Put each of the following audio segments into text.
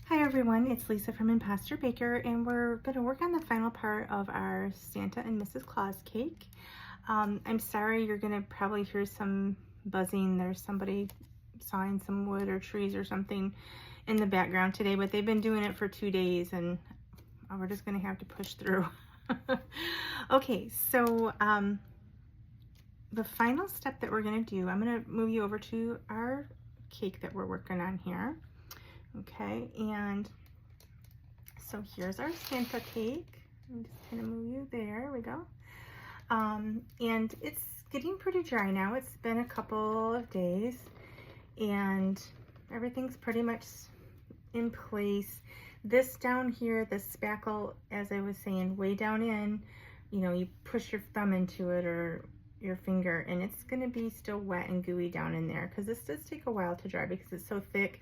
Hi everyone, it's Lisa from Imposter Baker, and we're going to work on the final part of our Santa and Mrs. Claus cake. I'm sorry, you're going to probably hear some buzzing. There's somebody sawing some wood or trees or something in the background today, but they've been doing it for 2 days and we're just going to have to push through. Okay, so the final step that we're going to do, I'm going to move you over to our cake that we're working on here. Okay, and so here's our Santa cake. I'm just kind of move you there. We go. And it's getting pretty dry now. It's been a couple of days and everything's pretty much in place. This down here, this spackle, as I was saying, way down in, you know, you push your thumb into it or your finger and it's going to be still wet and gooey down in there because this does take a while to dry because it's so thick.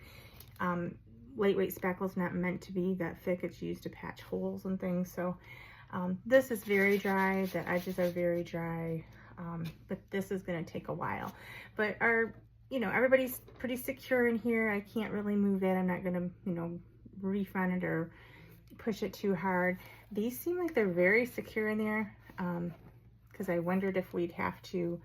Lightweight spackle is not meant to be that thick. It's used to patch holes and things. So this is very dry. The edges are very dry, but this is going to take a while. But everybody's pretty secure in here. I can't really move that. I'm not going to, reef on it or push it too hard. These seem like they're very secure in there because I wondered if we'd have to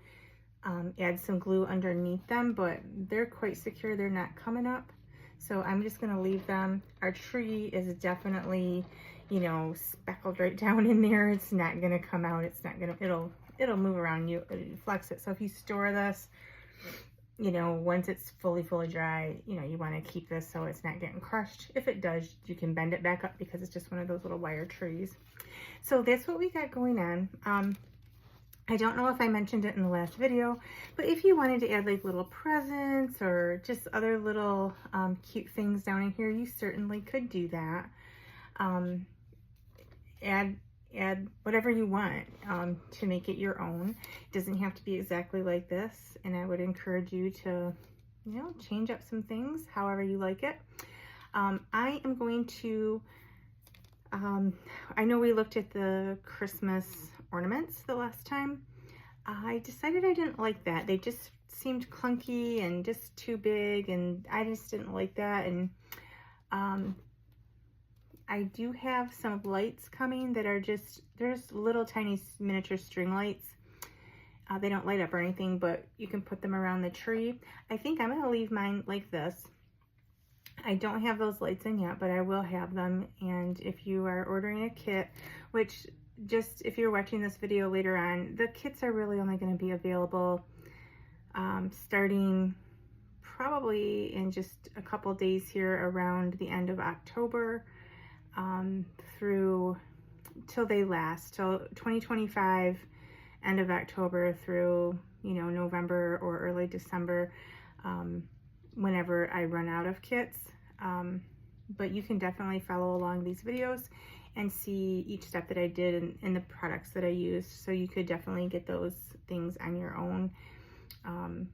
add some glue underneath them, but they're quite secure. They're not coming up. So I'm just going to leave them. Our tree is definitely, speckled right down in there. It's not going to come out. It's not going to, it'll move around you, it'll flex it. So if you store this, once it's fully dry, you want to keep this so it's not getting crushed. If it does, you can bend it back up because it's just one of those little wire trees. So that's what we got going on. I don't know if I mentioned it in the last video, but if you wanted to add like little presents or just other little cute things down in here, you certainly could do that. Add whatever you want to make it your own. It doesn't have to be exactly like this, and I would encourage you to, change up some things however you like it. I am going to, I know we looked at the Christmas ornaments the last time. I decided I didn't like that. They just seemed clunky and just too big, and I just didn't like that. And I do have some lights coming that are there's little tiny miniature string lights. They don't light up or anything, but you can put them around the tree. I think I'm gonna leave mine like this. I don't have those lights in yet, but I will have them. And if you are ordering a kit, which just if you're watching this video later on, the kits are really only going to be available starting probably in just a couple days here around the end of October through till they last till 2025, end of October through November or early December, whenever I run out of kits. But you can definitely follow along these videos and see each step that I did in the products that I used. So you could definitely get those things on your own. I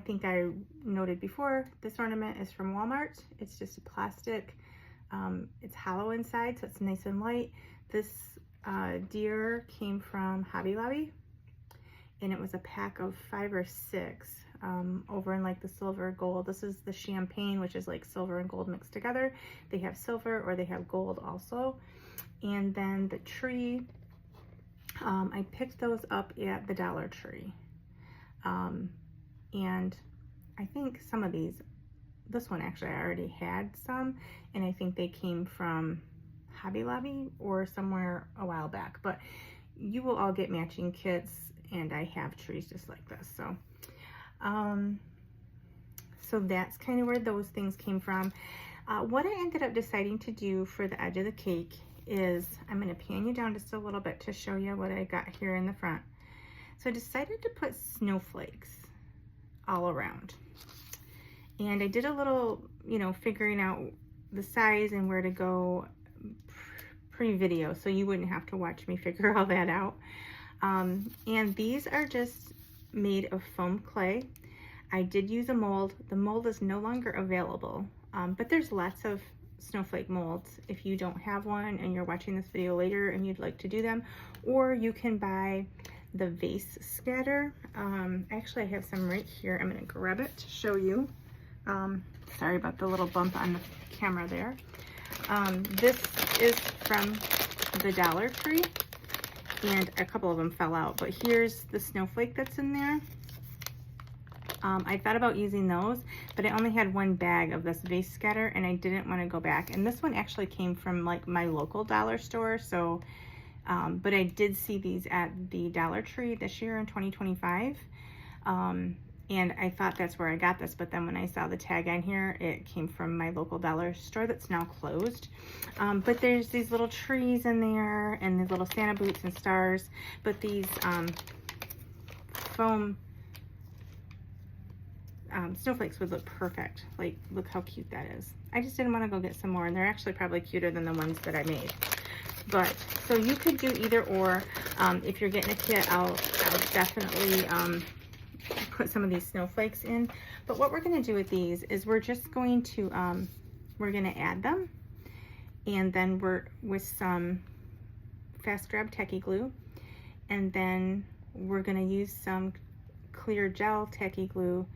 think I noted before, this ornament is from Walmart. It's just a plastic. It's hollow inside, so it's nice and light. This deer came from Hobby Lobby, and it was a pack of 5 or 6. Over in like the silver gold. This is the champagne, which is like silver and gold mixed together. They have silver or they have gold also. And then the tree, I picked those up at the Dollar Tree. And I think some of these, this one actually I already had some, and I think they came from Hobby Lobby or somewhere a while back. But you will all get matching kits, and I have trees just like this. So that's kind of where those things came from. What I ended up deciding to do for the edge of the cake is, I'm going to pan you down just a little bit to show you what I got here in the front. So I decided to put snowflakes all around. And I did a little, figuring out the size and where to go pre-video, so you wouldn't have to watch me figure all that out. And these are just made of foam clay. I did use a mold. The mold is no longer available, but there's lots of snowflake molds if you don't have one and you're watching this video later and you'd like to do them, or you can buy the vase scatter. Actually, I have some right here. I'm going to grab it to show you. Sorry about the little bump on the camera there. This is from the Dollar Tree, and a couple of them fell out, but here's the snowflake that's in there. I thought about using those, but I only had one bag of this vase scatter and I didn't want to go back. And this one actually came from like my local dollar store. So, but I did see these at the Dollar Tree this year in 2025. And I thought that's where I got this, but then when I saw the tag on here, it came from my local dollar store that's now closed. But there's these little trees in there and these little Santa boots and stars, but these foam snowflakes would look perfect. Like, look how cute that is. I just didn't want to go get some more, and they're actually probably cuter than the ones that I made. But so you could do either or. If you're getting a kit, I'll definitely put some of these snowflakes in. But what we're going to do with these is we're just going to we're going to add them, and then we're with some fast grab tacky glue, and then we're going to use some clear gel tacky glue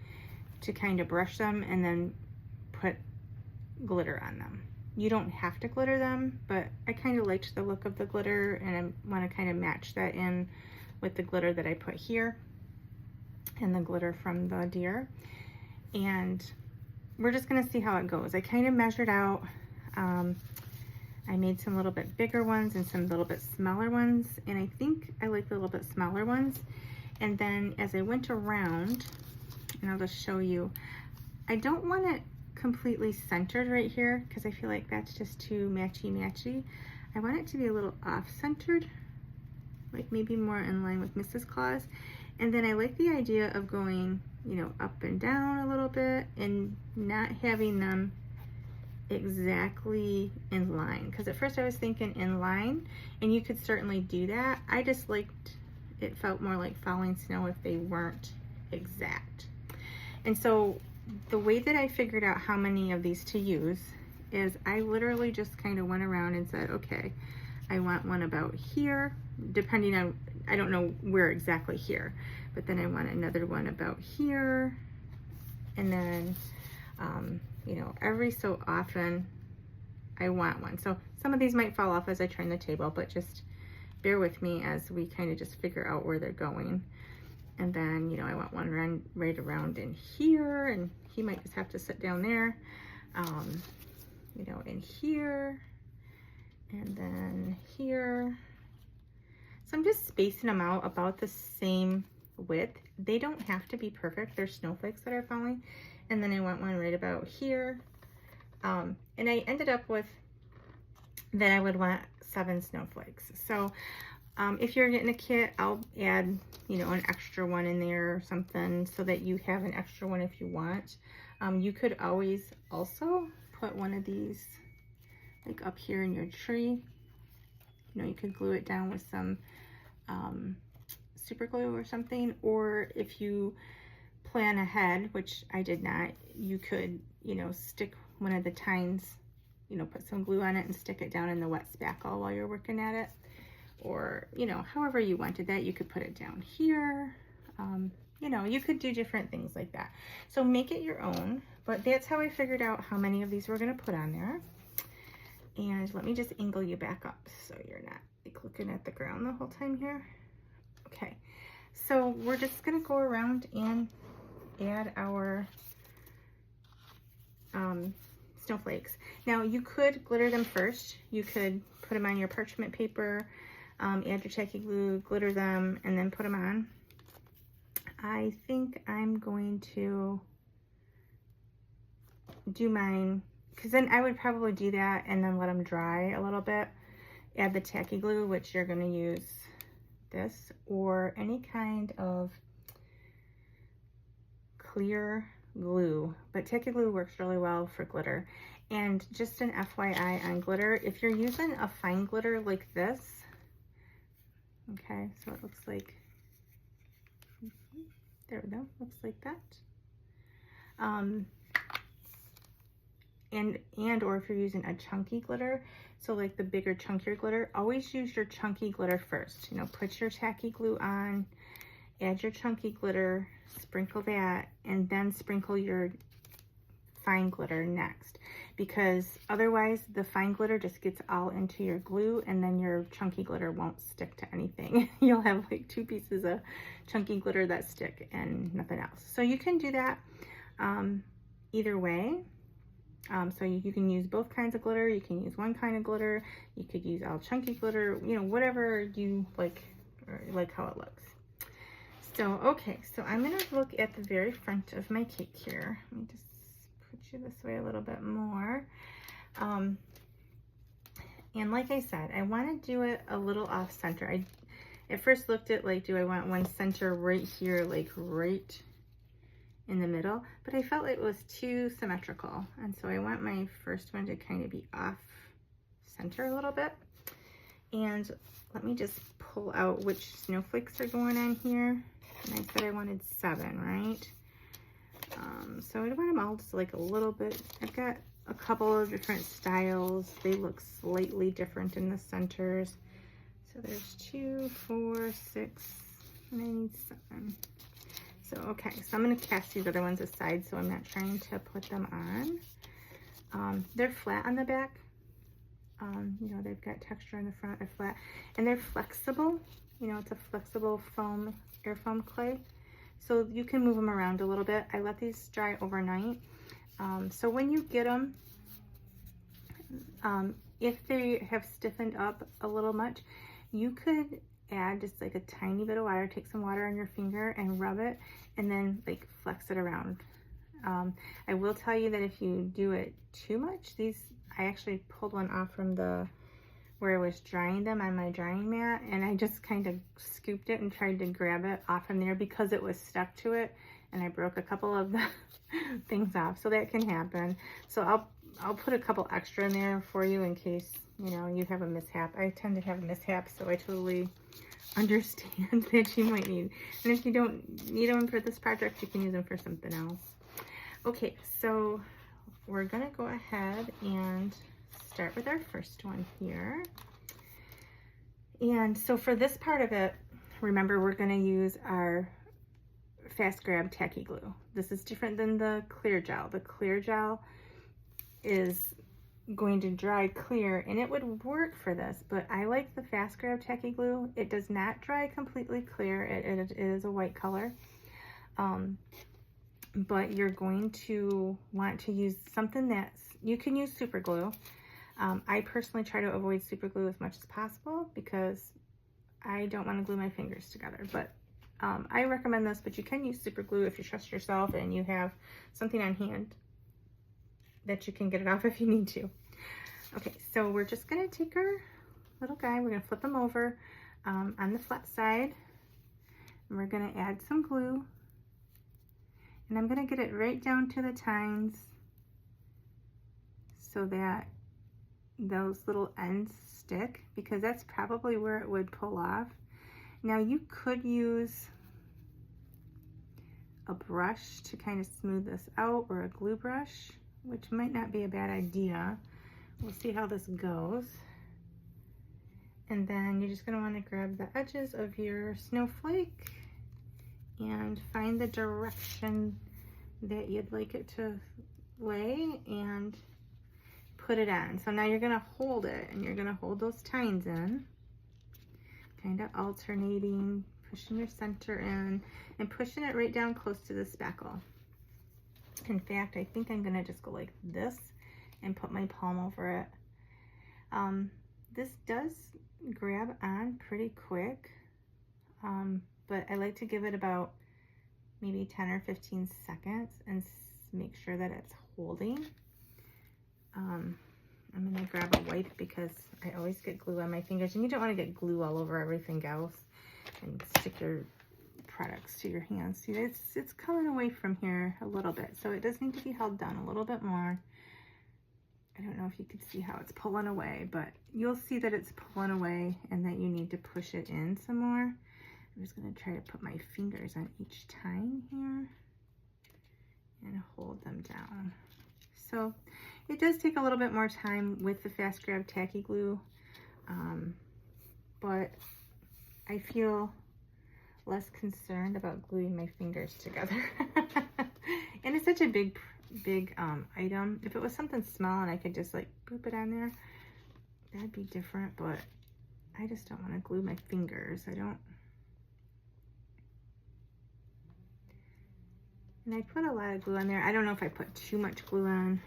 to kind of brush them and then put glitter on them. You don't have to glitter them, but I kind of liked the look of the glitter, and I want to kind of match that in with the glitter that I put here and the glitter from the deer. And we're just going to see how it goes. I kind of measured out. I made some little bit bigger ones and some little bit smaller ones, and I think I like the little bit smaller ones. And then as I went around, and I'll just show you, I don't want it completely centered right here because I feel like that's just too matchy-matchy. I want it to be a little off-centered, like maybe more in line with Mrs. Claus. And then I like the idea of going, you know, up and down a little bit and not having them exactly in line. Because at first I was thinking in line, and you could certainly do that. I just liked, it felt more like falling snow if they weren't exact. And so the way that I figured out how many of these to use is I literally just kind of went around and said, okay, I want one about here, depending on, I don't know where exactly here, but then I want another one about here. And then, you know, every so often I want one. So some of these might fall off as I turn the table, but just bear with me as we kind of just figure out where they're going. And then, you know, I want one right around in here, and he might just have to sit down there, you know, in here, and then here. So I'm just spacing them out about the same width. They don't have to be perfect. They're snowflakes that are falling. And then I want one right about here. And I ended up with that I would want 7 snowflakes. So if you're getting a kit, I'll add, you know, an extra one in there or something so that you have an extra one if you want. You could always also put one of these like up here in your tree. You know, you could glue it down with some super glue or something, or if you plan ahead, which I did not, you could, you know, stick one of the tines, you know, put some glue on it and stick it down in the wet spackle while you're working at it. Or, you know, however you wanted that, you could put it down here. You know, you could do different things like that. So make it your own, but that's how I figured out how many of these we're going to put on there. And let me just angle you back up so you're not like looking at the ground the whole time here. Okay, so we're just going to go around and add our snowflakes. Now you could glitter them first. You could put them on your parchment paper, add your tacky glue, glitter them, and then put them on. I think I'm going to do mine, because then I would probably do that and then let them dry a little bit. Add the tacky glue, which you're going to use this or any kind of clear glue, but tacky glue works really well for glitter. And just an FYI on glitter, if you're using a fine glitter like this, okay, so it looks like, there we go, looks like that. And or if you're using a chunky glitter, so like the bigger, chunkier glitter, always use your chunky glitter first. You know, put your tacky glue on, add your chunky glitter, sprinkle that, and then sprinkle your fine glitter next, because otherwise the fine glitter just gets all into your glue and then your chunky glitter won't stick to anything. You'll have like 2 pieces of chunky glitter that stick and nothing else. So you can do that either way. So you can use both kinds of glitter. You can use one kind of glitter. You could use all chunky glitter, you know, whatever you like, or like how it looks. So, okay, so I'm gonna look at the very front of my cake here. Let me just put you this way a little bit more. And like I said, I want to do it a little off center. I at first looked at like, do I want one center right here, like right in the middle, but I felt it was too symmetrical, and so I want my first one to kind of be off center a little bit. And let me just pull out which snowflakes are going on here. And I said I wanted 7, right? So I want them all just like a little bit. I've got a couple of different styles. They look slightly different in the centers. So there's 2, 4, 6, and I need 7. So, okay, so I'm going to cast these other ones aside so I'm not trying to put them on. They're flat on the back. You know, they've got texture in the front, they're flat, and they're flexible. You know, it's a flexible foam, air foam clay. So you can move them around a little bit. I let these dry overnight. So when you get them, if they have stiffened up a little much, you could add just like a tiny bit of water, take some water on your finger and rub it, and then like flex it around. I will tell you that if you do it too much, I actually pulled one off from where I was drying them on my drying mat, and I just kind of scooped it and tried to grab it off from there because it was stuck to it, and I broke a couple of the things off. So that can happen. So I'll put a couple extra in there for you in case, you know, you have a mishap. I tend to have mishaps, so I totally understand that you might need. And if you don't need them for this project, you can use them for something else. Okay, so we're gonna go ahead and start with our first one here. And so for this part of it, remember we're gonna use our fast grab tacky glue. This is different than the clear gel. The clear gel is going to dry clear, and it would work for this, but I like the fast grab tacky glue. It does not dry completely clear. It is a white color. But you're going to want to use something you can use super glue. I personally try to avoid super glue as much as possible because I don't want to glue my fingers together, but I recommend this. But you can use super glue if you trust yourself and you have something on hand that you can get it off if you need to. Okay, so we're just gonna take our little guy, we're gonna flip him over on the flat side, and we're gonna add some glue, and I'm gonna get it right down to the tines so that those little ends stick, because that's probably where it would pull off. Now you could use a brush to kind of smooth this out, or a glue brush, which might not be a bad idea. We'll see how this goes. And then you're just going to want to grab the edges of your snowflake and find the direction that you'd like it to lay and put it on. So now you're going to hold it, and you're going to hold those tines in, kind of alternating, pushing your center in and pushing it right down close to the speckle. In fact, I think I'm gonna just go like this and put my palm over it. This does grab on pretty quick, but I like to give it about maybe 10 or 15 seconds and make sure that it's holding. I'm gonna grab a wipe because I always get glue on my fingers, and you don't want to get glue all over everything else and stick your products to your hands. See, it's coming away from here a little bit, so it does need to be held down a little bit more. I don't know if you can see how it's pulling away, but you'll see that it's pulling away and that you need to push it in some more. I'm just going to try to put my fingers on each tine here and hold them down. So it does take a little bit more time with the fast grab tacky glue, but I feel less concerned about gluing my fingers together. And it's such a big big item. If it was something small and I could just like boop it on there, that'd be different, but I just don't want to glue my fingers. I don't. And I put a lot of glue on there. I don't know if I put too much glue on,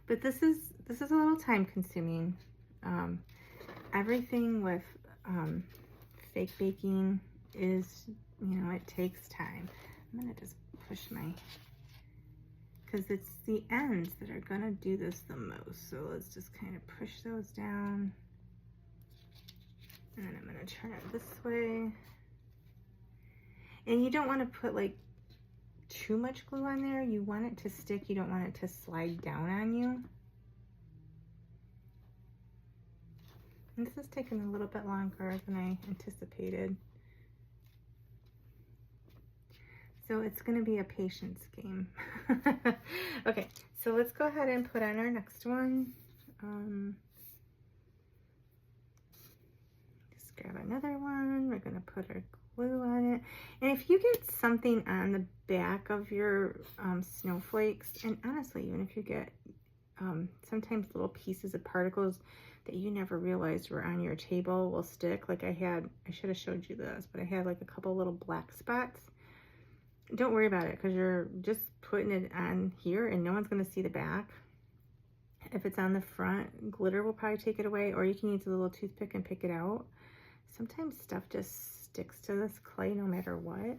but this is a little time consuming. Everything with fake baking is, you know, it takes time. I'm gonna just push my, because it's the ends that are gonna do this the most. So let's just kind of push those down. And then I'm gonna turn it this way. And you don't want to put like too much glue on there. You want it to stick. You don't want it to slide down on you. And this is taking a little bit longer than I anticipated. So it's going to be a patience game. Okay, so let's go ahead and put on our next one. Just grab another one. We're going to put our glue on it. And if you get something on the back of your snowflakes, and honestly, even if you get sometimes little pieces of particles that you never realized were on your table will stick. Like I should have showed you this, but I had like a couple little black spots. Don't worry about it, because you're just putting it on here and no one's going to see the back. If it's on the front, glitter will probably take it away, or you can use a little toothpick and pick it out. Sometimes stuff just sticks to this clay no matter what.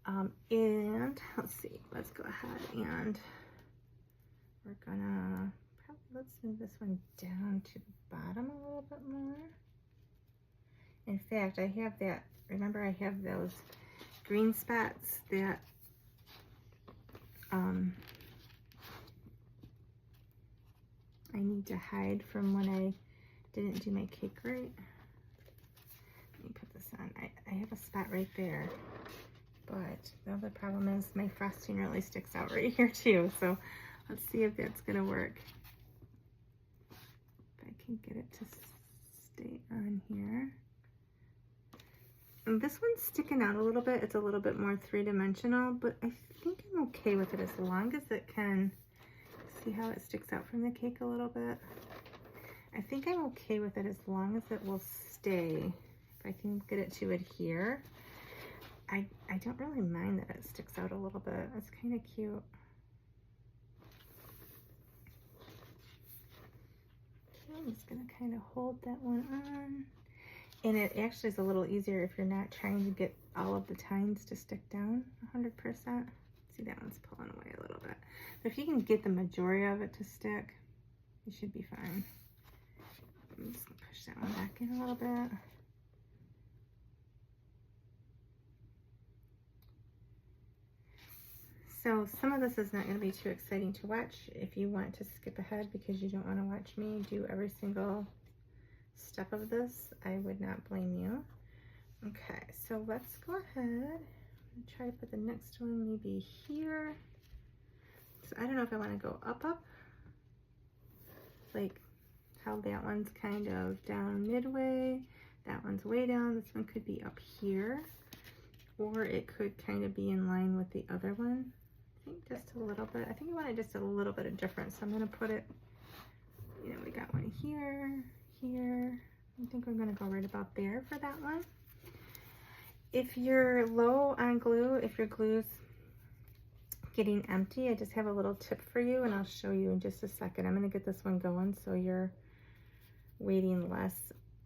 And let's see, let's go ahead and we're gonna, let's move this one down to the bottom a little bit more. In fact, I have that, remember I have those green spots that I need to hide from when I didn't do my cake right. Let me put this on. I have a spot right there, but the other problem is my frosting really sticks out right here too. So let's see if that's gonna work. If I can get it to stay on here. And this one's sticking out a little bit. It's a little bit more three-dimensional, but I think I'm okay with it as long as it can, see how it sticks out from the cake a little bit? I think I'm okay with it as long as it will stay. If I can get it to adhere. I don't really mind that it sticks out a little bit. It's kind of cute. Okay, I'm just gonna kind of hold that one on. And it actually is a little easier if you're not trying to get all of the tines to stick down 100%. See, that one's pulling away a little bit. But if you can get the majority of it to stick, you should be fine. I'm just gonna push that one back in a little bit. So some of this is not going to be too exciting to watch. If you want to skip ahead because you don't want to watch me do every single step of this, I would not blame you. Okay, so let's go ahead and try to put the next one maybe here. So I don't know if I want to go up, like how that one's kind of down midway. That one's way down. This one could be up here, or it could kind of be in line with the other one. I think just a little bit. I think I wanted just a little bit of difference. So I'm going to put it, you know, we got one here, here. I think we're going to go right about there for that one. If you're low on glue, if your glue's getting empty, I just have a little tip for you, and I'll show you in just a second. I'm going to get this one going so you're waiting less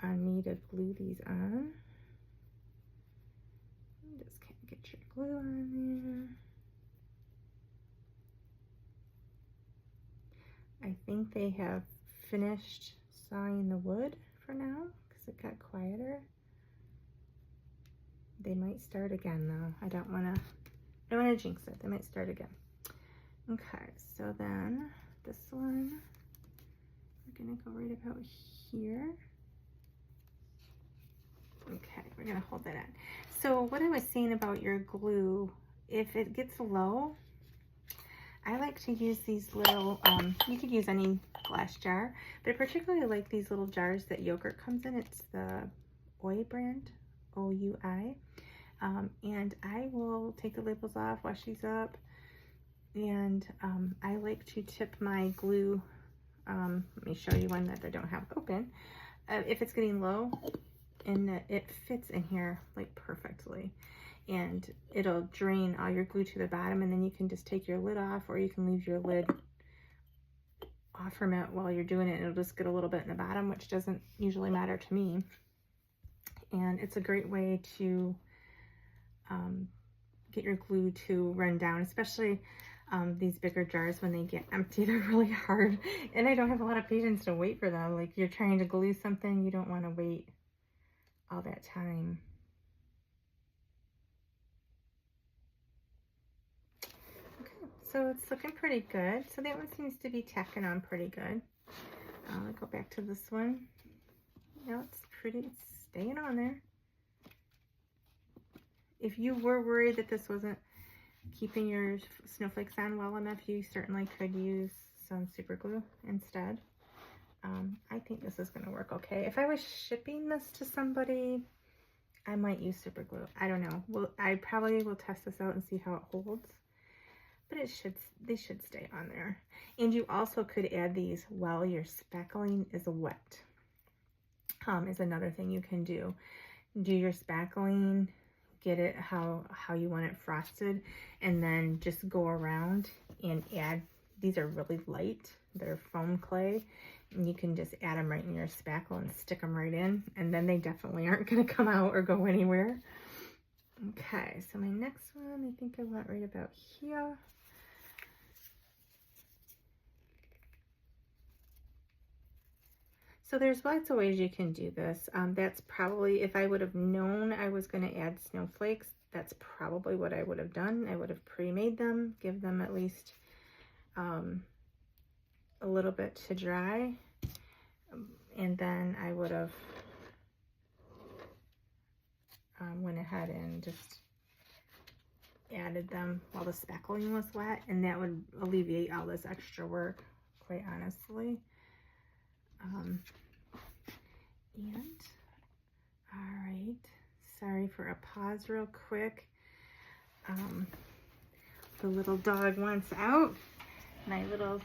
on me to glue these on. Just kind of get your glue on there. I think they have finished sawing the wood for now because it got quieter. They might start again though. I don't want to jinx it. They might start again. Okay, so then this one, we're gonna go right about here. Okay, we're gonna hold that on. So what I was saying about your glue, if it gets low, I like to use these little, you could use any glass jar, but I particularly like these little jars that yogurt comes in. It's the OUI brand, OUI. And I will take the labels off, wash these up, And I like to tip my glue, let me show you one that I don't have open, if it's getting low, and that it fits in here like perfectly, and it'll drain all your glue to the bottom, and then you can just take your lid off, or you can leave your lid off from it while you're doing it, and it'll just get a little bit in the bottom, which doesn't usually matter to me. And it's a great way to get your glue to run down, especially these bigger jars when they get empty. They're really hard, and I don't have a lot of patience to wait for them. Like, you're trying to glue something, you don't want to wait all that time. Okay, so it's looking pretty good. So that one seems to be tacking on pretty good. I'll go back to this one. No, it's pretty, it's staying on there. If you were worried that this wasn't keeping your snowflakes on well enough, you certainly could use some super glue instead. I think this is going to work okay. If I was shipping this to somebody, I might use super glue. I don't know. Well, I probably will test this out and see how it holds. But they should stay on there. And you also could add these while your spackling is wet. Is another thing you can do. Do your spackling, get it how you want it frosted, and then just go around and add. These are really light. They're foam clay, and you can just add them right in your spackle and stick them right in, and then they definitely aren't going to come out or go anywhere. Okay, so my next one, I think I went right about here. So there's lots of ways you can do this. That's probably, if I would have known I was going to add snowflakes, that's probably what I would have done. I would have pre-made them, give them at least a little bit to dry, and then I would have went ahead and just added them while the spackling was wet, and that would alleviate all this extra work, quite honestly. And all right, sorry for a pause real quick. The little dog wants out. My little,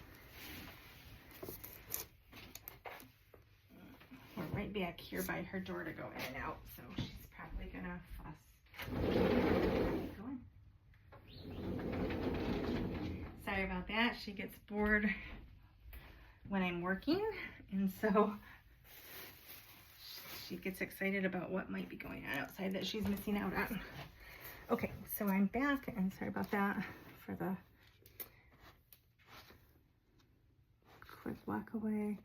we're right back here by her door to go in and out, so she's probably gonna fuss. Sorry about that. She gets bored when I'm working, and so she gets excited about what might be going on outside that she's missing out on. Okay, so I'm back, and sorry about that for the quick walk away.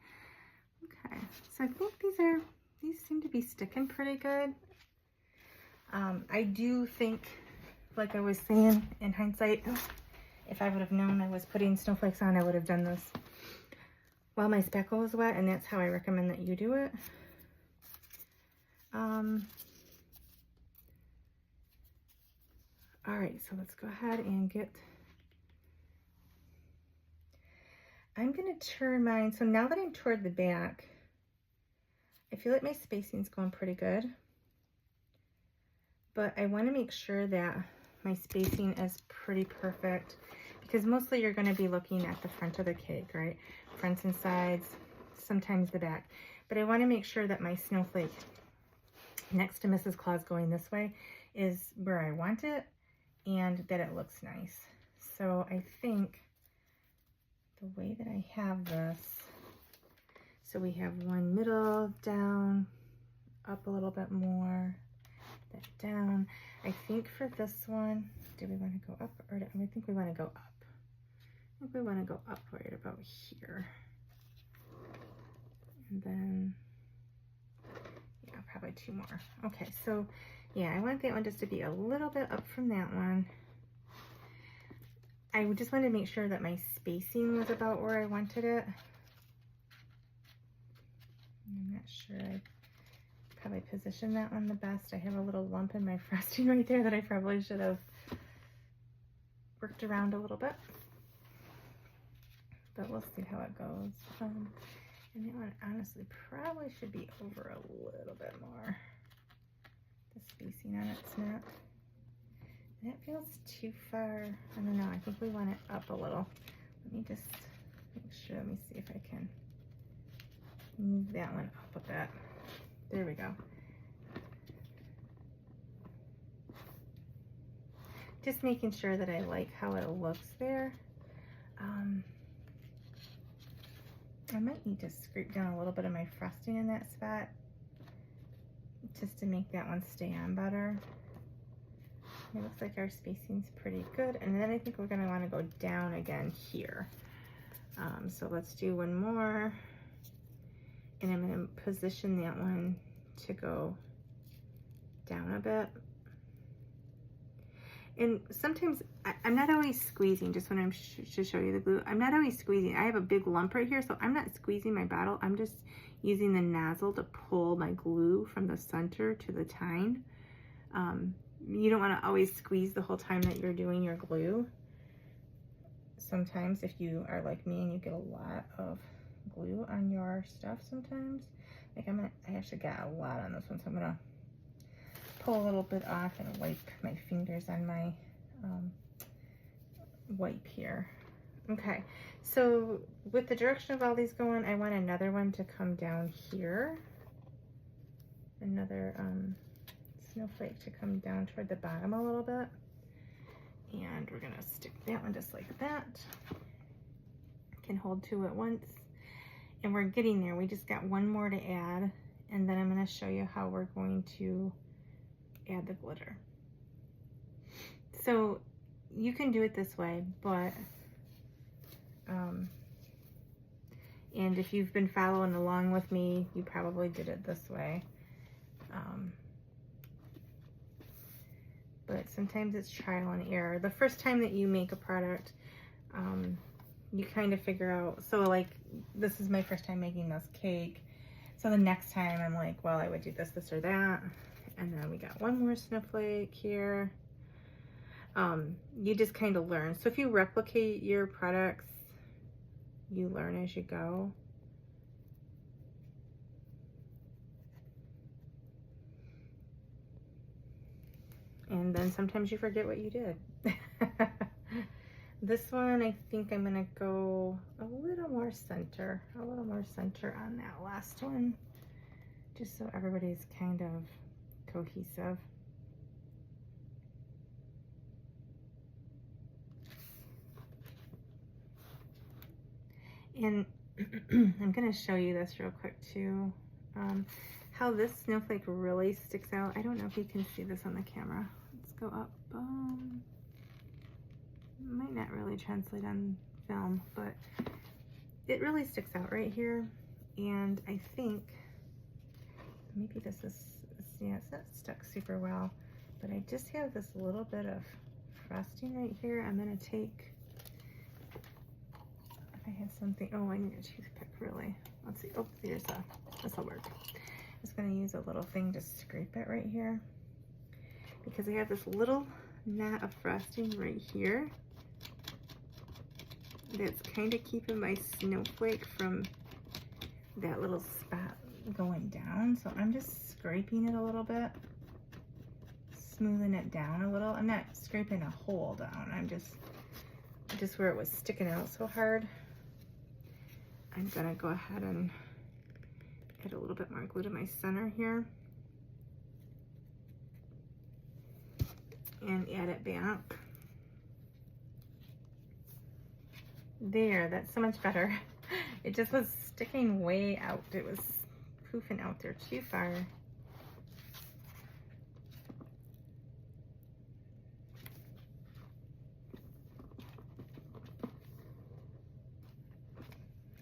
Okay, so I think these seem to be sticking pretty good. I do think, like I was saying, in hindsight, if I would have known I was putting snowflakes on, I would have done this while my spackle was wet, and that's how I recommend that you do it. All right, so let's go ahead and I'm gonna turn mine, so now that I'm toward the back, I feel like my spacing's going pretty good, but I wanna make sure that my spacing is pretty perfect, because mostly you're gonna be looking at the front of the cake, right? Fronts and sides, sometimes the back, but I wanna make sure that my snowflake next to Mrs. Claus going this way is where I want it, and that it looks nice. So I think the way that I have this, so we have one middle, down, up a little bit more, that down. I think for this one, do we want to go up, or I think we want to go up. I think we want to go up right about here. And then, yeah, probably two more. Okay, so yeah, I want that one just to be a little bit up from that one. I just wanted to make sure that my spacing was about where I wanted it. I'm not sure I probably positioned that one the best. I have a little lump in my frosting right there that I probably should have worked around a little bit. But we'll see how it goes. And that one honestly probably should be over a little bit more. The spacing on it's That feels too far. I don't know. I think we want it up a little. Let me just make sure. Let me see if I can move that one up a bit. There we go. Just making sure that I like how it looks there. I might need to scrape down a little bit of my frosting in that spot just to make that one stay on better. It looks like our spacing's pretty good. And then I think we're gonna wanna go down again here. So let's do one more. And I'm gonna position that one to go down a bit. And sometimes I'm not always squeezing, just when I'm to show you the glue, I'm not always squeezing. I have a big lump right here, so I'm not squeezing my bottle. I'm just using the nozzle to pull my glue from the center to the tine. You don't want to always squeeze the whole time that you're doing your glue. Sometimes if you are like me and you get a lot of glue on your stuff sometimes, like I actually got a lot on this one, so I'm gonna pull a little bit off and wipe my fingers on my wipe here. Okay, so with the direction of all these going, I want another one to come down here. Another snowflake to come down toward the bottom a little bit. And we're gonna stick that one just like that. Can hold two at once. And we're getting there. We just got one more to add. And then I'm gonna show you how we're going to add the glitter. So you can do it this way, but and if you've been following along with me, you probably did it this way. But sometimes it's trial and error. The first time that you make a product, you kind of figure out, so like this is my first time making this cake. So the next time I'm like, well, I would do this, this, or that. And then we got one more snowflake here. You just kind of learn. So if you replicate your products, you learn as you go. And then sometimes you forget what you did. This one, I think I'm gonna go a little more center on that last one, just so everybody's kind of cohesive. And I'm gonna show you this real quick too. How this snowflake really sticks out. I don't know if you can see this on the camera. Let's go up. Might not really translate on film, but it really sticks out right here. And I think maybe this is, yeah, it's not stuck super well, but I just have this little bit of frosting right here. I'm gonna take, if I have something, oh, I need a toothpick really. Let's see, oh, there's this'll work. Just gonna use a little thing to scrape it right here, because I have this little knot of frosting right here that's kind of keeping my snowflake from that little spot going down. So I'm just scraping it a little bit, smoothing it down a little. I'm not scraping a hole down. I'm just where it was sticking out so hard. I'm gonna go ahead and add a little bit more glue to my center here and add it back. There, that's so much better. It just was sticking way out. It was poofing out there too far.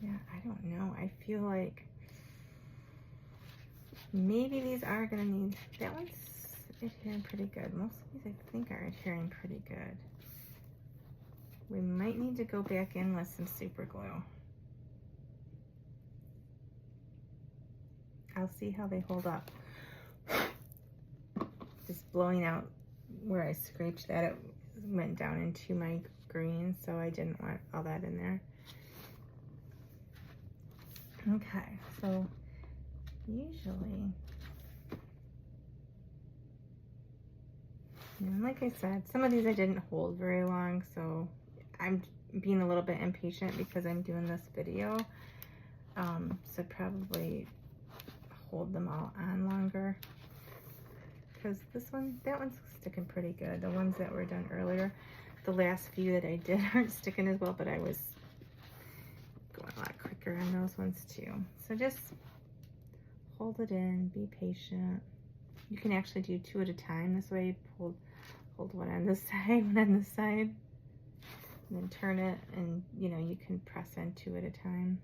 Yeah, I don't know. I feel like maybe these are gonna need, that one's adhering pretty good. Most of these I think are adhering pretty good. We might need to go back in with some super glue. I'll see how they hold up. Just blowing out where I scraped that, it went down into my green, so I didn't want all that in there. Okay, so usually And like I said, some of these I didn't hold very long, so I'm being a little bit impatient because I'm doing this video. So probably hold them all on longer. Because that one's sticking pretty good. The ones that were done earlier, the last few that I did aren't sticking as well, but I was going a lot quicker on those ones too. So just hold it in, be patient. You can actually do 2 at a time. This way, hold one on this side, one on this side, and then turn it, and you know, you can press in 2 at a time.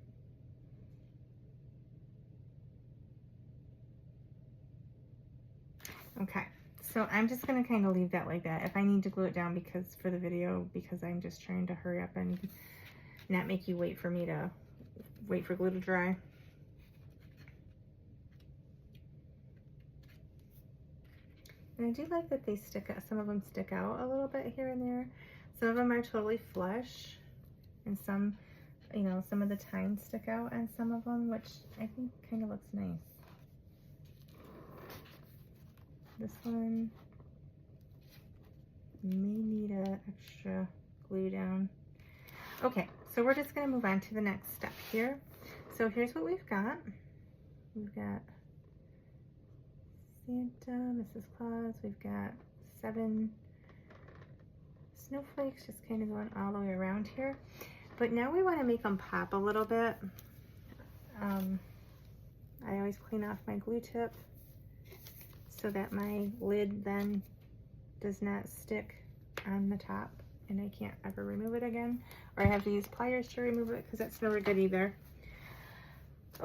Okay, so I'm just gonna kind of leave that like that. If I need to glue it down because for the video, because I'm just trying to hurry up and not make you wait for glue to dry. And I do like that they stick out, some of them stick out a little bit here and there. Some of them are totally flush, and some, you know, some of the tines stick out on some of them, which I think kind of looks nice. This one may need an extra glue down. Okay, so we're just gonna move on to the next step here. So here's what we've got. We've got Santa, Mrs. Claus, we've got 7 snowflakes just kind of going all the way around here. But now we want to make them pop a little bit. I always clean off my glue tip so that my lid then does not stick on the top and I can't ever remove it again, or I have to use pliers to remove it because that's never good either.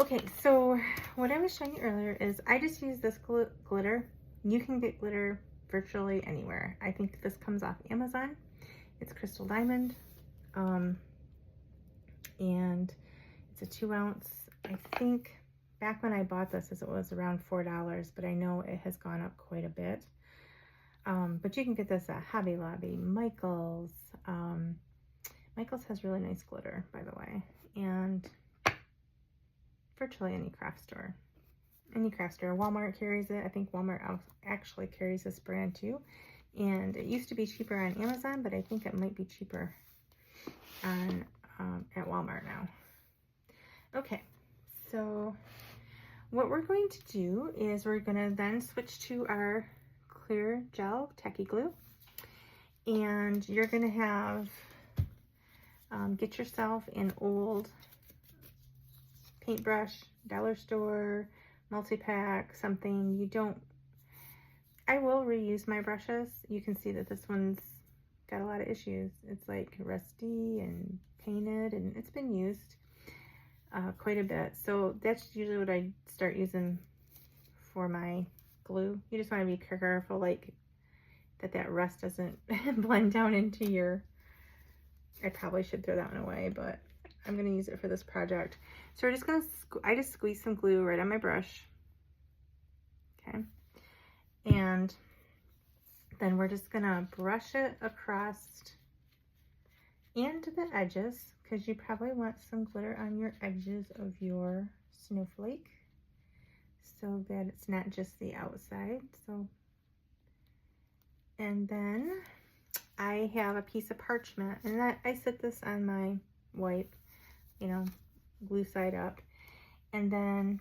Okay, so what I was showing you earlier is I just use this glitter. You can get glitter virtually anywhere. I think this comes off Amazon. It's crystal diamond, and it's a 2 ounce. I think back when I bought this, it was around $4, but I know it has gone up quite a bit. But you can get this at Hobby Lobby, Michael's. Michael's has really nice glitter, by the way, and virtually any craft store. Walmart carries it. I think Walmart actually carries this brand too. And it used to be cheaper on Amazon, but I think it might be cheaper on at Walmart now. Okay, so what we're going to do is we're going to then switch to our clear gel tacky glue. And you're going to have, get yourself an old paintbrush, dollar store, multi-pack, something. I will reuse my brushes. You can see that this one's got a lot of issues. It's like rusty and painted, and it's been used quite a bit. So that's usually what I start using for my glue. You just want to be careful, like that rust doesn't blend down into your, I probably should throw that one away, but I'm going to use it for this project. So we're just going to, I just squeeze some glue right on my brush. Okay. And then we're just going to brush it across and the edges, because you probably want some glitter on your edges of your snowflake so that it's not just the outside. So, and then I have a piece of parchment, and I set this on my wipe, you know, glue side up, and then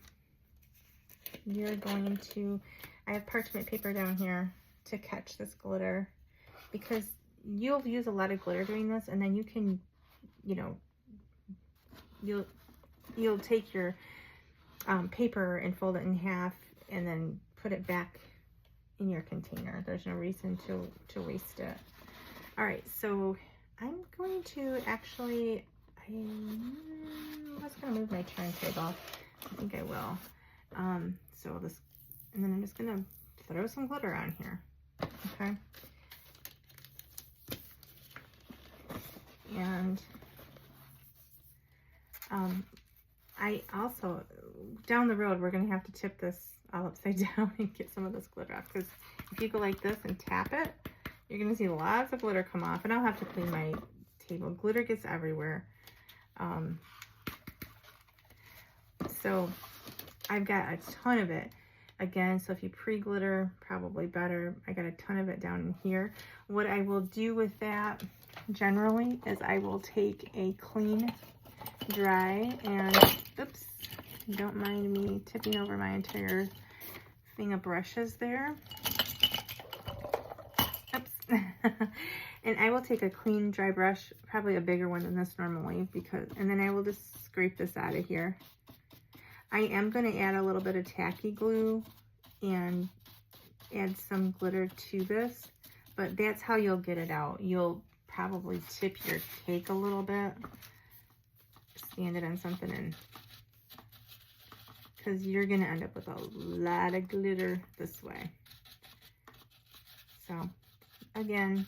you're going to, I have parchment paper down here to catch this glitter, because you'll use a lot of glitter doing this, and then you can, you know, you'll take your paper and fold it in half and then put it back in your container. There's no reason to waste it. All right, so I'm going to actually, I'm just gonna move my turntable. I think I will. So this, and then I'm just gonna throw some glitter on here. Okay. And I also, down the road, we're gonna have to tip this all upside down and get some of this glitter off, because if you go like this and tap it, you're gonna see lots of glitter come off, and I'll have to clean my table. Glitter gets everywhere. So I've got a ton of it. Again, so if you pre-glitter, probably better. I got a ton of it down in here. What I will do with that generally is I will take a clean, dry, and oops, don't mind me tipping over my entire thing of brushes there. Oops. And I will take a clean, dry brush, probably a bigger one than this normally, and then I will just scrape this out of here. I am going to add a little bit of tacky glue and add some glitter to this, but that's how you'll get it out. You'll probably tip your cake a little bit, stand it on something, and because you're going to end up with a lot of glitter this way. So again,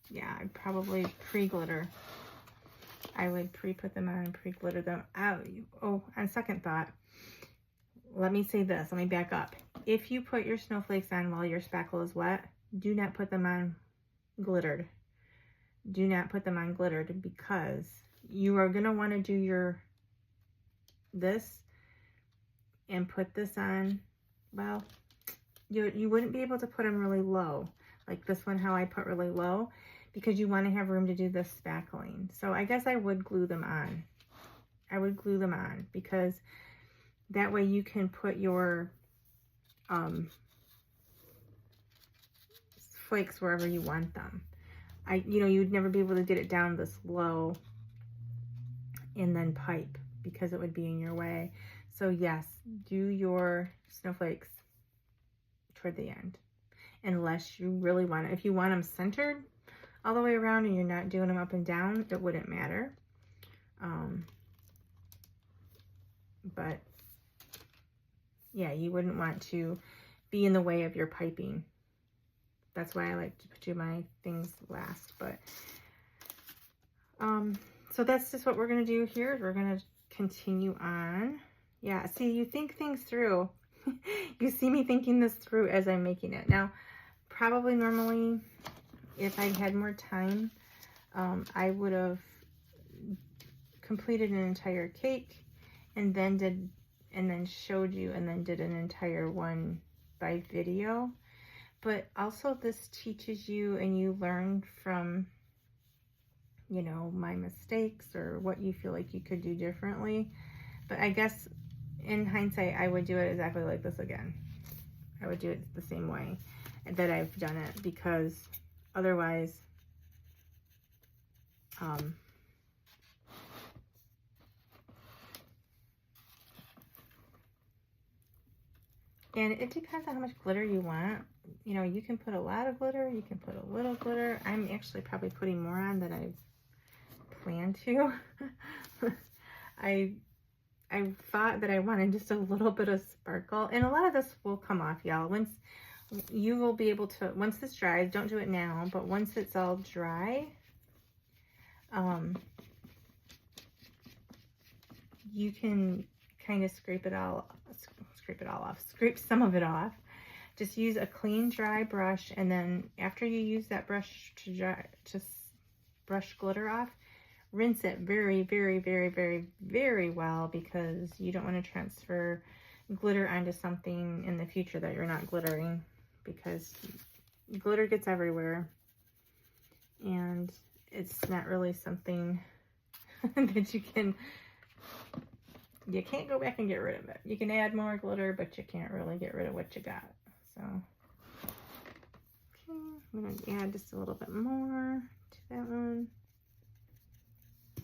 yeah, I'd probably pre-glitter. I would pre-put them on and pre-glitter them out. Oh, on second thought, let me say this. Let me back up. If you put your snowflakes on while your spackle is wet, do not put them on glittered. Do not put them on glittered, because you are going to want to do this and put this on, well, you wouldn't be able to put them really low, like this one, how I put really low, because you want to have room to do this spackling. So I guess I would glue them on. I would glue them on, because that way you can put your flakes wherever you want them. You'd never be able to get it down this low and then pipe, because it would be in your way. So yes, do your snowflakes toward the end, unless you really want it. If you want them centered all the way around and you're not doing them up and down, it wouldn't matter. But yeah, you wouldn't want to be in the way of your piping. That's why I like to do my things last. But so that's just what we're going to do here. We're going to continue on. Yeah, see, you think things through. You see me thinking this through as I'm making it. Now, probably normally, if I had more time, I would have completed an entire cake and then showed you and then did an entire one by video. But also this teaches you, and you learn from, my mistakes or what you feel like you could do differently. But I guess in hindsight, I would do it exactly like this again. I would do it the same way that I've done it, because otherwise, and it depends on how much glitter you want. You can put a lot of glitter, you can put a little glitter. I'm actually probably putting more on than I planned to. I thought that I wanted just a little bit of sparkle, and a lot of this will come off, y'all. Once you will be able to, once this dries, don't do it now, but once it's all dry, you can kind of scrape some of it off. Just use a clean, dry brush, and then after you use that brush to brush glitter off, rinse it very, very, very, very, very well, because you don't want to transfer glitter onto something in the future that you're not glittering, because glitter gets everywhere, and it's not really something that you can't go back and get rid of it. You can add more glitter, but you can't really get rid of what you got. So, okay, I'm going to add just a little bit more to that one.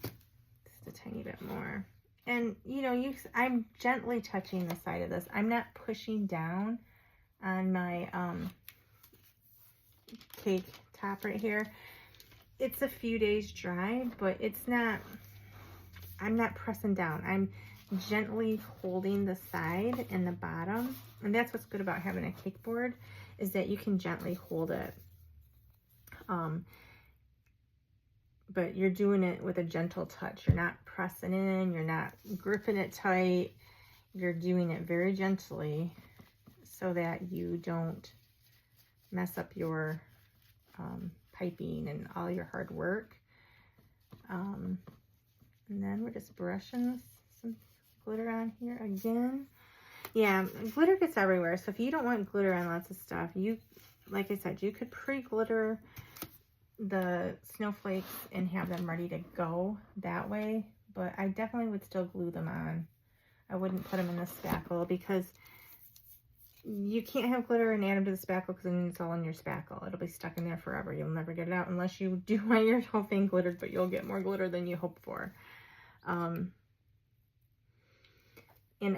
Just a tiny bit more. And, I'm gently touching the side of this. I'm not pushing down on my cake top right here. It's a few days dry, but I'm not pressing down. I'm gently holding the side and the bottom, and that's what's good about having a cake board, is that you can gently hold it, but you're doing it with a gentle touch. You're not pressing in, you're not gripping it tight, you're doing it very gently so that you don't mess up your piping and all your hard work. And then we're just brushing some glitter on here again. Yeah, glitter gets everywhere. So if you don't want glitter on lots of stuff, you, like I said, you could pre-glitter the snowflakes and have them ready to go that way. But I definitely would still glue them on. I wouldn't put them in the spackle because you can't have glitter and add them to the spackle because then it's all in your spackle. It'll be stuck in there forever. You'll never get it out unless you do want your whole thing glittered, but you'll get more glitter than you hope for. And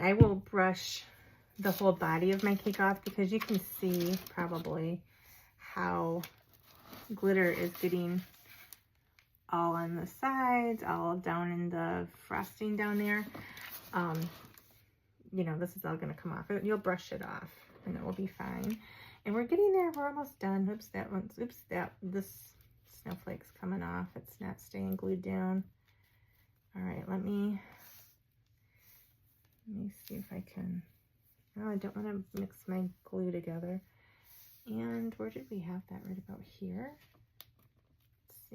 I will brush the whole body of my cake off because you can see probably how glitter is getting all on the sides, all down in the frosting down there. You know, this is all going to come off. You'll brush it off and it will be fine. And we're getting there. We're almost done. Oops, that one's, oops, this snowflake's coming off. It's not staying glued down. All right, let me see if I can. Oh, I don't want to mix my glue together. And where did we have that? Right about here.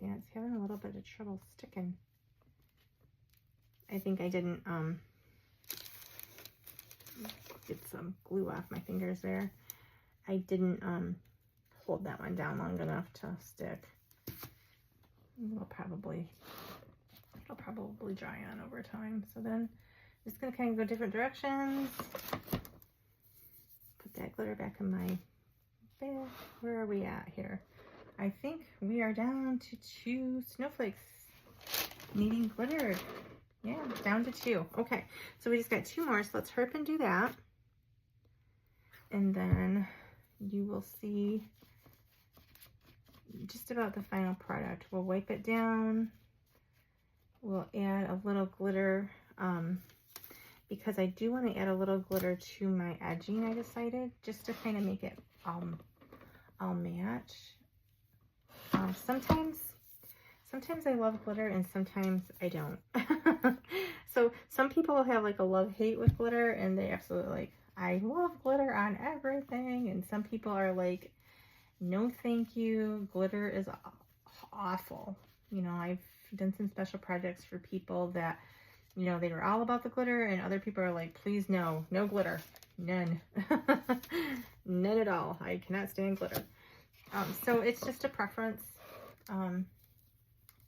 Yeah, it's having a little bit of trouble sticking. I think I didn't get some glue off my fingers there. I didn't hold that one down long enough to stick. It'll probably dry on over time. So then I'm just gonna kind of go different directions. Put that glitter back in my bag. Where are we at here? I think we are down to 2 snowflakes needing glittered. Yeah, down to 2. Okay, so we just got 2 more, so let's hurry up and do that. And then you will see just about the final product. We'll wipe it down. We'll add a little glitter because I do want to add a little glitter to my edging, I decided, just to kind of make it all match. Sometimes I love glitter and sometimes I don't. So some people have like a love-hate with glitter and they absolutely like, I love glitter on everything. And some people are like, no thank you, glitter is awful. You know, I've done some special projects for people that, you know, they were all about the glitter, and other people are like, please no glitter, none. None at all. I cannot stand glitter. So it's just a preference.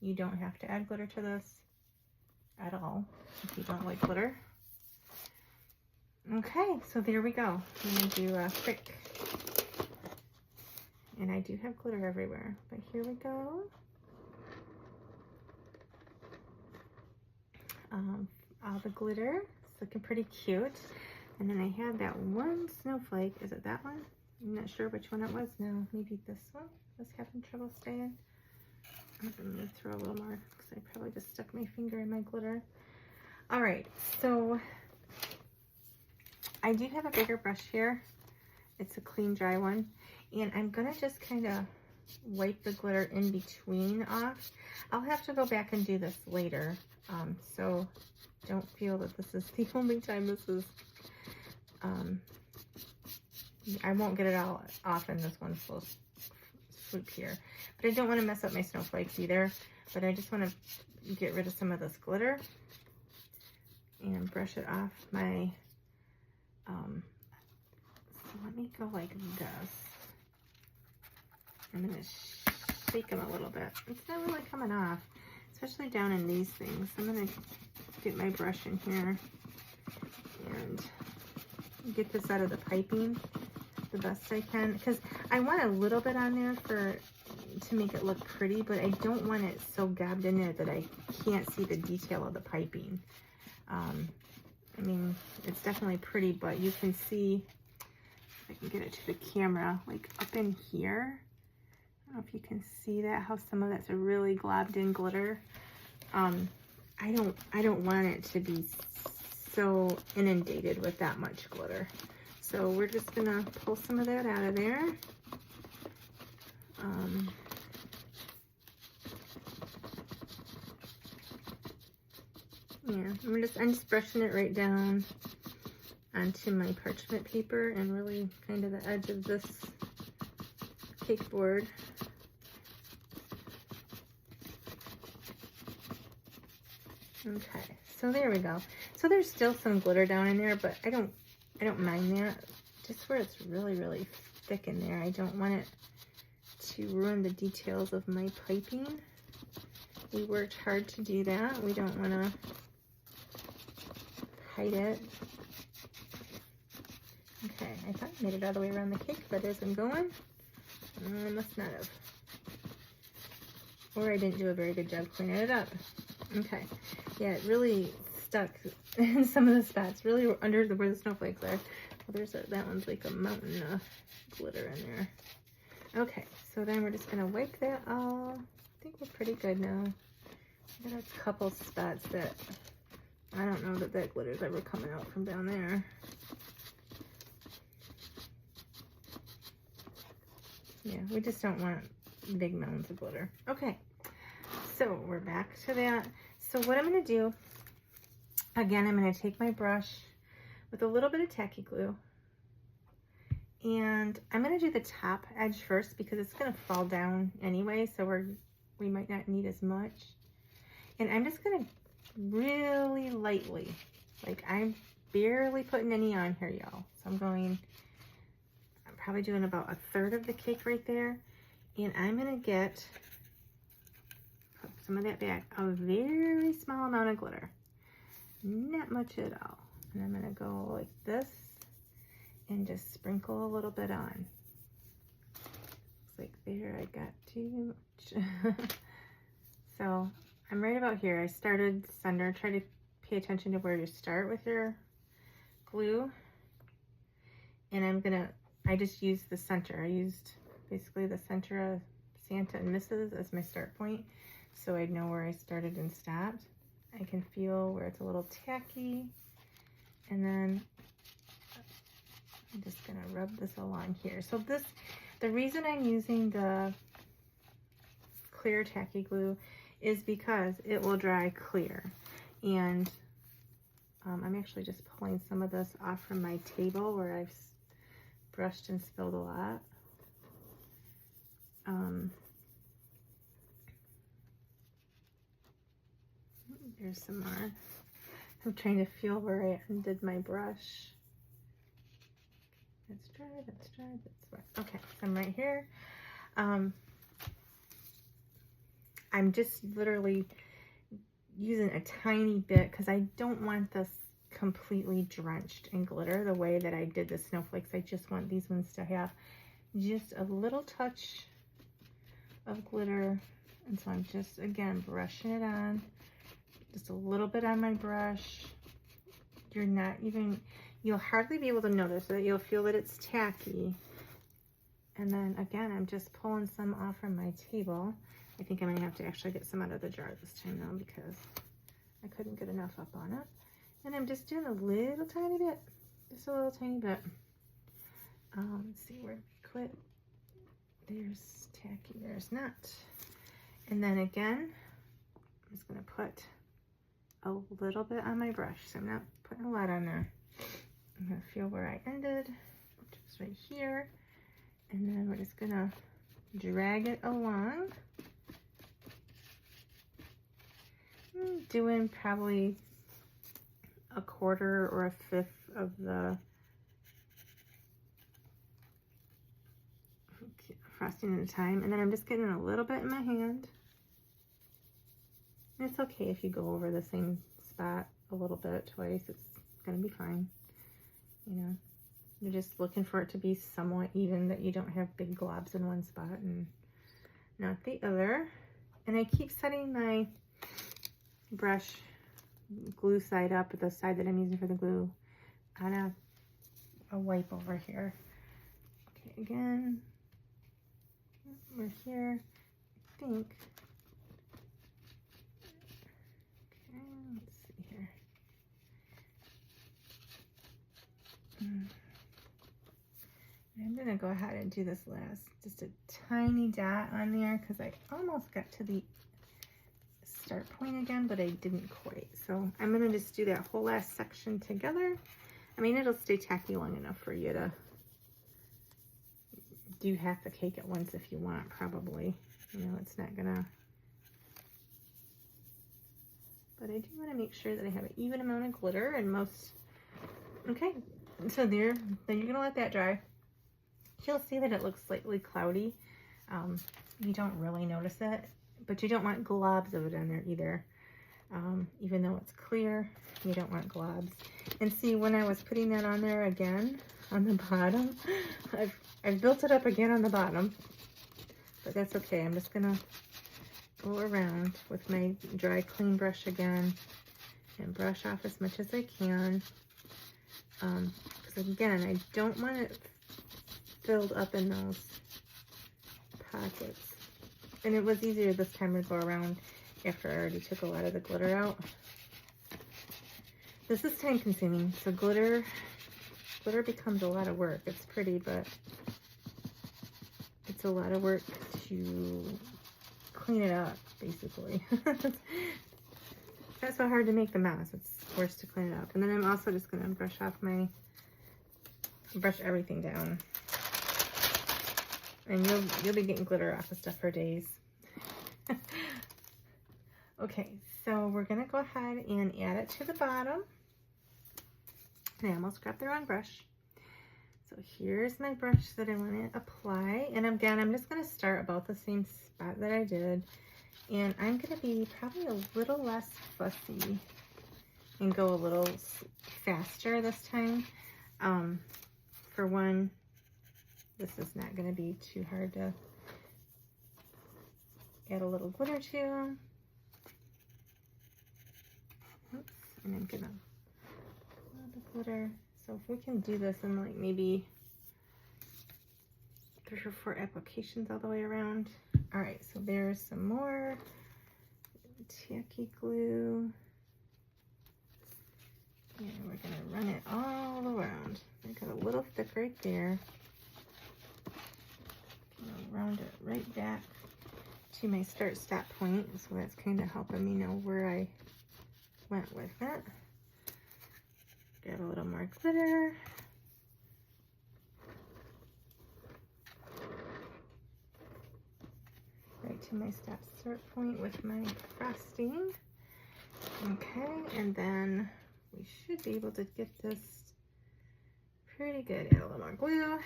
You don't have to add glitter to this at all if you don't like glitter. Okay, so there we go. I'm gonna do a quick, and I do have glitter everywhere, but here we go. All the glitter, it's looking pretty cute. And then I have that one snowflake. Is it that one? I'm not sure which one it was now. Maybe this one was having trouble staying. I'm gonna throw a little more because I probably just stuck my finger in my glitter. All right, so I do have a bigger brush here. It's a clean, dry one. And I'm gonna just kind of wipe the glitter in between off. I'll have to go back and do this later. So don't feel that this is the only time this is, I won't get it all off in this one full swoop here. But I don't want to mess up my snowflakes either. But I just want to get rid of some of this glitter and brush it off my, so let me go like this. I'm going to shake them a little bit. It's not really coming off, especially down in these things. I'm going to get my brush in here and get this out of the piping the best I can, because I want a little bit on there to make it look pretty, but I don't want it so gobbed in there that I can't see the detail of the piping. I mean, it's definitely pretty, but you can see, if I can get it to the camera, like up in here. I don't know if you can see that, how some of that's a really globbed in glitter. I don't want it to be so inundated with that much glitter. So we're just gonna pull some of that out of there. Yeah, I'm just brushing it right down onto my parchment paper and really kind of the edge of this cake board. Okay, so there we go. So there's still some glitter down in there, but I don't I don't mind that, just where it's really, really thick in there. I don't want it to ruin the details of my piping. We worked hard to do that. We don't want to hide it. Okay, I thought I made it all the way around the cake, but as I'm going, I must not have. Or I didn't do a very good job cleaning it up. Okay, yeah, it really stuck in some of the spots, really under where the snowflakes are. Well, there's that one's like a mountain of glitter in there. Okay, so then we're just gonna wipe that all. I think we're pretty good now. Got a couple spots that I don't know that that glitter's ever coming out from down there. Yeah, we just don't want big mounds of glitter. Okay, so we're back to that. So what I'm going to do, again, I'm going to take my brush with a little bit of tacky glue, and I'm going to do the top edge first because it's going to fall down anyway, so we might not need as much. And I'm just going to really lightly, like I'm barely putting any on here, y'all. So I'm probably doing about a third of the cake right there. And I'm going to get some of that back, a very small amount of glitter, not much at all. And I'm going to go like this and just sprinkle a little bit on. Looks like there I got too much. So I'm right about here. I started center. Try to pay attention to where you start with your glue. And I just used the center. I used basically the center of Santa and Mrs. as my start point, so I'd know where I started and stopped. I can feel where it's a little tacky, and then I'm just gonna rub this along here. So the reason I'm using the clear tacky glue is because it will dry clear. And I'm actually just pulling some of this off from my table where I've brushed and spilled a lot. There's some more. I'm trying to feel where I ended my brush. That's dry, that's dry, that's wet. Okay, so I'm right here. I'm just literally using a tiny bit because I don't want this completely drenched in glitter the way that I did the snowflakes. I just want these ones to have just a little touch of glitter. And so I'm just, again, brushing it on. Just a little bit on my brush. You'll hardly be able to notice it. You'll feel that it's tacky. And then again, I'm just pulling some off from my table. I think I'm gonna have to actually get some out of the jar this time though, because I couldn't get enough up on it. And I'm just doing a little tiny bit, just a little tiny bit. Let's see where we quit. There's tacky, there's not. And then again, I'm just gonna put a little bit on my brush. So I'm not putting a lot on there. I'm gonna feel where I ended, which is right here. And then we're just gonna drag it along. I'm doing probably a quarter or a fifth of the frosting at a time. And then I'm just getting a little bit in my hand. And it's okay if you go over the same spot a little bit twice. It's gonna be fine. You know, you're just looking for it to be somewhat even, that you don't have big globs in one spot and not the other. And I keep setting my brush glue side up, the side that I'm using for the glue, on a wipe over here. Okay, again, we're here, I think. Okay, let's see here. I'm gonna go ahead and do this last, just a tiny dot on there, because I almost got to the start point again, but I didn't quite. So I'm gonna just do that whole last section together. I mean, it'll stay tacky long enough for you to do half the cake at once if you want, probably. You know, it's not gonna, but I do want to make sure that I have an even amount of glitter and most. Okay, So there, then you're gonna let that dry. You'll see that it looks slightly cloudy. You don't really notice it, but you don't want globs of it on there either. Even though it's clear, you don't want globs. And see, when I was putting that on there again, on the bottom, I've built it up again on the bottom, but that's okay. I'm just gonna go around with my dry clean brush again and brush off as much as I can. Because again, I don't want it filled up in those pockets. And it was easier this time to go around after I already took a lot of the glitter out. This is time consuming, so glitter becomes a lot of work. It's pretty, but it's a lot of work to clean it up, basically. It's not so hard to make the mess, it's worse to clean it up. And then I'm also just gonna brush everything down. And you'll be getting glitter off of stuff for days. Okay, so we're gonna go ahead and add it to the bottom. And I almost grabbed the wrong brush. So here's my brush that I want to apply. And again, I'm just gonna start about the same spot that I did. And I'm gonna be probably a little less fussy and go a little faster this time. For one, this is not gonna be too hard to add a little glitter to. Oops, and I'm gonna add the glitter. So if we can do this in like maybe 3 or 4 applications all the way around. All right, so there's some more tacky glue. And we're gonna run it all around. I got a little thick right there. Gonna round it right back to my start-stop point, so that's kind of helping me know where I went with it. Grab a little more glitter. Right to my start point with my frosting. Okay, and then we should be able to get this pretty good. Add a little more glue.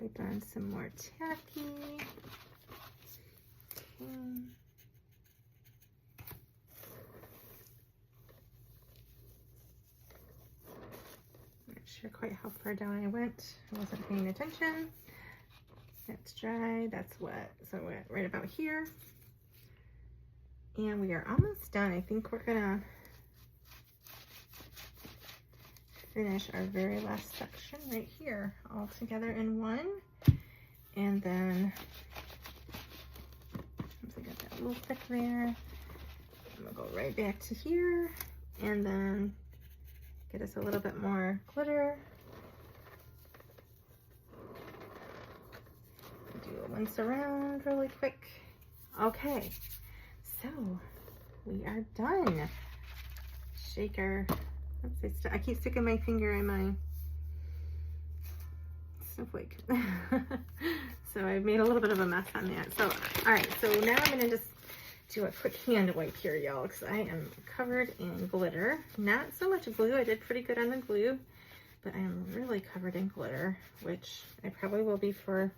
Wipe on some more tacky. Okay. Not sure quite how far down I went. I wasn't paying attention. That's dry, that's wet. So we're right about here. And we are almost done. I think we're gonna finish our very last section right here all together in one. And then, once I got that a little thick there, I'm gonna go right back to here and then get us a little bit more glitter. Do a once around really quick. Okay, so we are done. Shaker. Oops, I keep sticking my finger in my snowflake. So I've made a little bit of a mess on that. So, all right, so now I'm gonna just do a quick hand wipe here, y'all, because I am covered in glitter. Not so much glue, I did pretty good on the glue, but I am really covered in glitter, which I probably will be for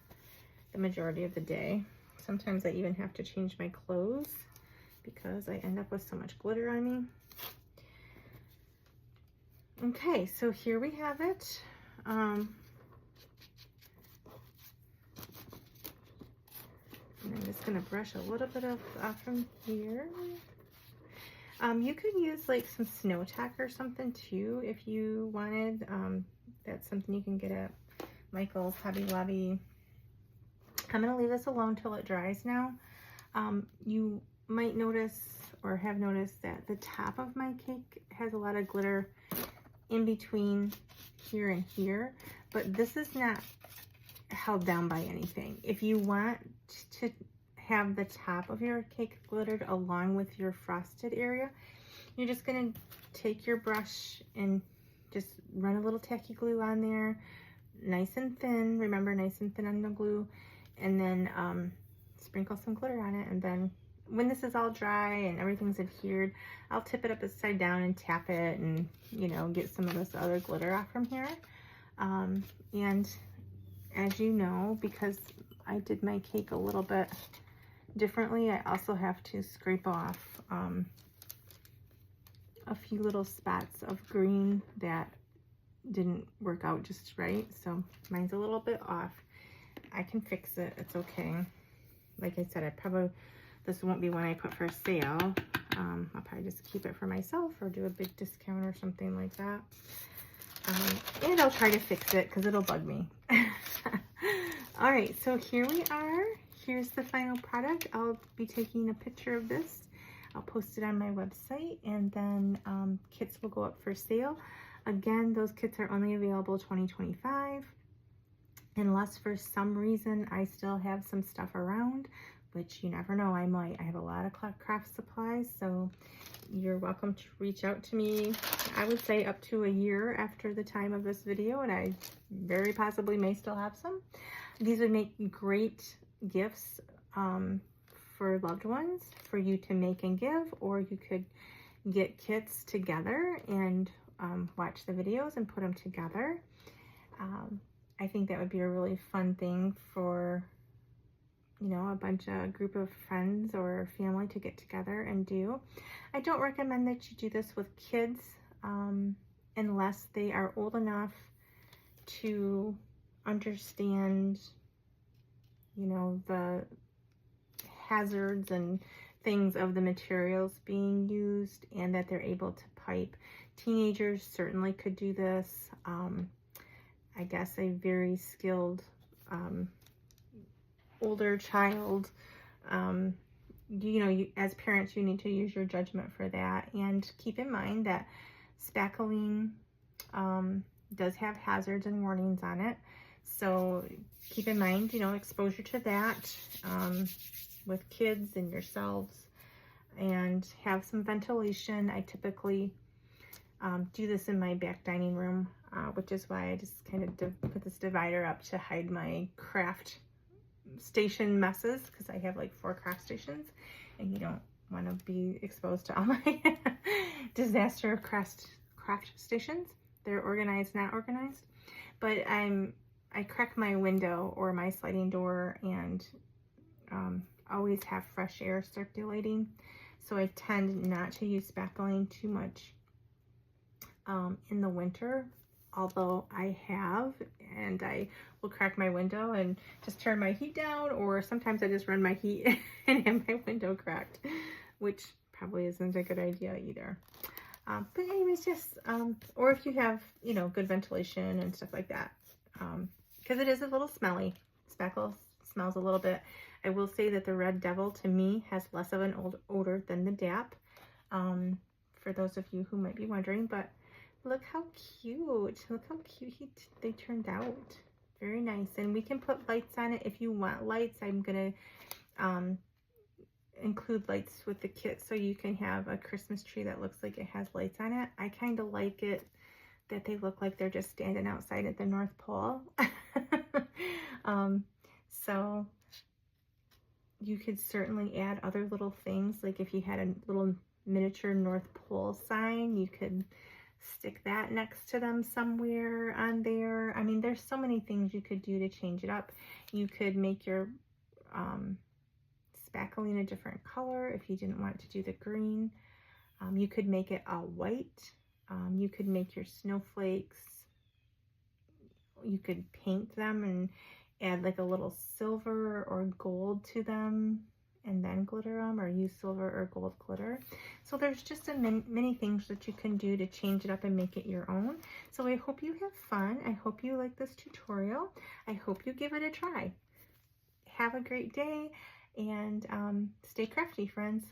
the majority of the day. Sometimes I even have to change my clothes because I end up with so much glitter on me. Okay, so here we have it. And I'm just gonna brush a little bit off from here. You could use like some snow tack or something too if you wanted. That's something you can get at Michael's, Hobby Lobby. I'm gonna leave this alone till it dries now. You might notice or have noticed that the top of my cake has a lot of glitter in between here and here, but this is not held down by anything. If you want to have the top of your cake glittered along with your frosted area, you're just gonna take your brush and just run a little tacky glue on there, nice and thin. Remember, nice and thin on the glue, and then sprinkle some glitter on it, and then when this is all dry and everything's adhered, I'll tip it up upside down and tap it and, you know, get some of this other glitter off from here. And as you know, because I did my cake a little bit differently, I also have to scrape off a few little spots of green that didn't work out just right. So mine's a little bit off. I can fix it. It's okay. Like I said, this won't be one I put for sale. I'll probably just keep it for myself or do a big discount or something like that. And I'll try to fix it because it'll bug me. All right, so here we are. Here's the final product. I'll be taking a picture of this. I'll post it on my website, and then kits will go up for sale. Again, those kits are only available 2025, unless for some reason I still have some stuff around, which you never know, I might. I have a lot of craft supplies, so you're welcome to reach out to me. I would say up to a year after the time of this video, and I very possibly may still have some. These would make great gifts for loved ones, for you to make and give, or you could get kits together and watch the videos and put them together. I think that would be a really fun thing for, you know, a group of friends or family to get together and do. I don't recommend that you do this with kids unless they are old enough to understand, you know, the hazards and things of the materials being used, and that they're able to pipe. Teenagers certainly could do this. I guess a very skilled older child, you know, as parents, you need to use your judgment for that. And keep in mind that spackling does have hazards and warnings on it. So keep in mind, you know, exposure to that with kids and yourselves, and have some ventilation. I typically do this in my back dining room, which is why I just kind of put this divider up to hide my craft station messes, because I have like 4 craft stations, and you don't want to be exposed to all my disaster craft stations. They're organized, not organized. But I crack my window or my sliding door, and always have fresh air circulating. So I tend not to use spackling too much in the winter, although I have, and I will crack my window and just turn my heat down, or sometimes I just run my heat and have my window cracked, which probably isn't a good idea either. But anyways, just, or if you have, you know, good ventilation and stuff like that, because it is a little smelly. Spackle smells a little bit. I will say that the Red Devil, to me, has less of an odor than the DAP, for those of you who might be wondering. But look how cute. Look how cute they turned out. Very nice. And we can put lights on it if you want lights. I'm going to include lights with the kit, so you can have a Christmas tree that looks like it has lights on it. I kind of like it that they look like they're just standing outside at the North Pole. So you could certainly add other little things, like if you had a little miniature North Pole sign, you could stick that next to them somewhere on there. I mean, there's so many things you could do to change it up. You could make your spackling a different color if you didn't want to do the green. You could make it all white. You could make your snowflakes, you could paint them and add like a little silver or gold to them and then glitter them, or use silver or gold glitter. So there's just many things that you can do to change it up and make it your own. So I hope you have fun. I hope you like this tutorial. I hope you give it a try. Have a great day, and stay crafty, friends.